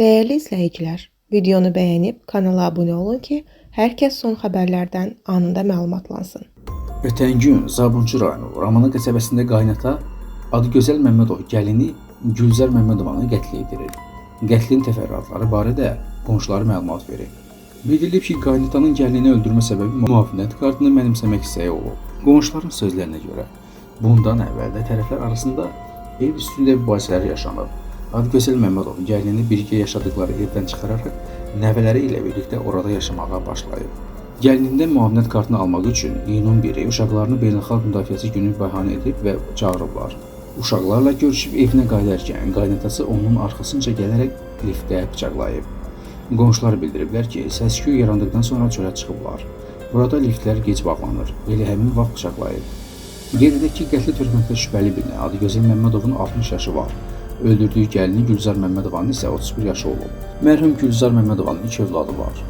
Değerli izləyicilər, videonu bəyənib kanala abunə olun ki, hər kəs son xəbərlərdən anında məlumatlansın. Ötən gün Zabunçu rayonu Ramana qəsəbəsində qaynata Adıgözəl Məmmədov gəlini Gülzar Məmmədovanı qətl edilir. Qətlin təfərrüatları barədə qonşuları məlumat verir. Bildirilib ki, qaynatanın gəlinini öldürmə səbəbi müavinət kartını mənimsəmək istəyi olub. Qonşuların sözlərinə görə bundan əvvəl də tərəflər arasında ev üstündə mübahisələr yaşanıb. Adıgözəl Məmmədov gəlinini birgə yaşadıkları evdən çıxararaq nəvələri ilə birlikdə orada yaşamağa başlayıb. Gəlinindən müavinət kartını almaq üçün iyunun 1-i uşaqlarını Beynəlxalq Müdafiəsi günü bəhanə edib və çağırıblar. Uşaqlarla görüşüb evinə qayıdarkən qaynatası onun arxasınca gələrək liftdə bıçaqlayıb. Qonşular bildiriblər ki, səs-küy yarandıqdan sonra çölə çıxıblar. Burada liftlər gec bağlanır, elə həmin vaxt bıçaqlayıb. Qeyd edək ki, qətlə törətməkdə şübhəli bilinən Adıgözəl Məmmədovun 60 yaşı var. Öldürdüyü gəlini Gülzar Məmmədovanın isə 31 yaşı olub. Mərhum Gülzar Məmmədovanın 2 övladı var.